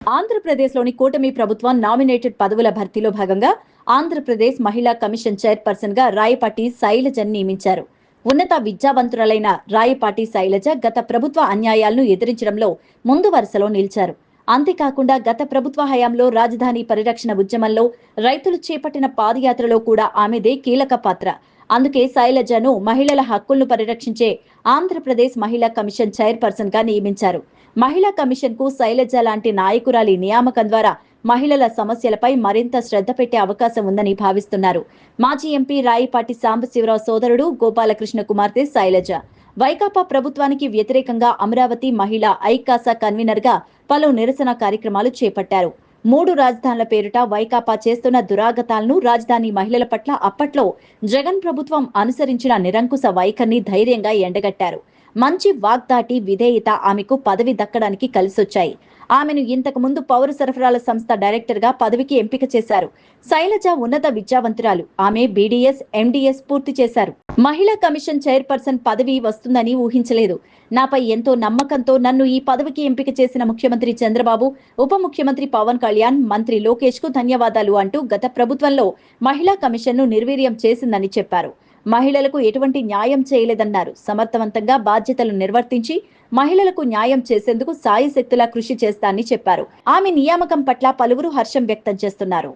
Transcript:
ఆంధ్రప్రదేశ్లోని కూటమి ప్రభుత్వం నామినేటెడ్ పదవుల భర్తీలో భాగంగా ఆంధ్రప్రదేశ్ మహిళా కమిషన్ చైర్పర్సన్ గా రాయపాటి శైలజను నియమించారు. ఉన్నత విద్యావంతురాలైన రాయపాటి శైలజ గత ప్రభుత్వ అన్యాయాలను ఎదిరించడంలో ముందు వరుసలో నిలిచారు. అంతేకాకుండా గత ప్రభుత్వ హయాంలో రాజధాని పరిరక్షణ ఉద్యమంలో రైతులు చేపట్టిన పాదయాత్రలో కూడా ఆమెదే కీలక పాత్ర. అందుకే శైలజను మహిళల హక్కులను పరిరక్షించే ఆంధ్రప్రదేశ్ మహిళా కమిషన్ చైర్పర్సన్ గా నియమించారు. మహిళా కమిషన్ కు శైలజ లాంటి నాయకురాలి నియామకం ద్వారా మహిళల సమస్యలపై మరింత శ్రద్ధ పెట్టే అవకాశం ఉందని భావిస్తున్నారు. మాజీ ఎంపీ రాయపాటి సాంబశివరావు సోదరుడు గోపాలకృష్ణ కుమార్తె శైలజ వైకాపా ప్రభుత్వానికి వ్యతిరేకంగా అమరావతి మహిళా ఐకాసా కన్వీనర్ గా పలు నిరసన కార్యక్రమాలు చేపట్టారు. 3 రాజధానుల పేరిట వైకాపా చేస్తున్న దురాగతాలను రాజధాని మహిళల పట్ల అప్పట్లో జగన్ ప్రభుత్వం అనుసరించిన నిరంకుశ వైఖరిని ధైర్యంగా ఎండగట్టారు. మంచి వాగ్దాటి విధేయత ఆమెకు పదవి దక్కడానికి కలిసొచ్చాయి. ఆమెను ఇంతకు ముందు పౌర సరఫరాల సంస్థ డైరెక్టర్ గా పదవికి ఎంపిక చేశారు. శైలజ ఉన్నత విద్యావంతురాలు. ఆమె బీడీఎస్, ఎండీఎస్ పూర్తి చేశారు. మహిళా కమిషన్ చైర్పర్సన్ పదవి వస్తుందని ఊహించలేదు. నాపై ఎంతో నమ్మకంతో నన్ను ఈ పదవికి ఎంపిక చేసిన ముఖ్యమంత్రి చంద్రబాబు, ఉప ముఖ్యమంత్రి పవన్ కళ్యాణ్, మంత్రి లోకేష్ కు ధన్యవాదాలు అంటూ గత ప్రభుత్వంలో మహిళా కమిషన్ ను నిర్వీర్యం చేసిందని చెప్పారు. మహిళలకు ఎటువంటి న్యాయం చేయలేదన్నారు. సమర్థవంతంగా బాధ్యతలు నిర్వర్తించి మహిళలకు న్యాయం చేసేందుకు సాయశక్తులా కృషి చేస్తానని చెప్పారు. ఆమె నియామకం పట్ల పలువురు హర్షం వ్యక్తం చేస్తున్నారు.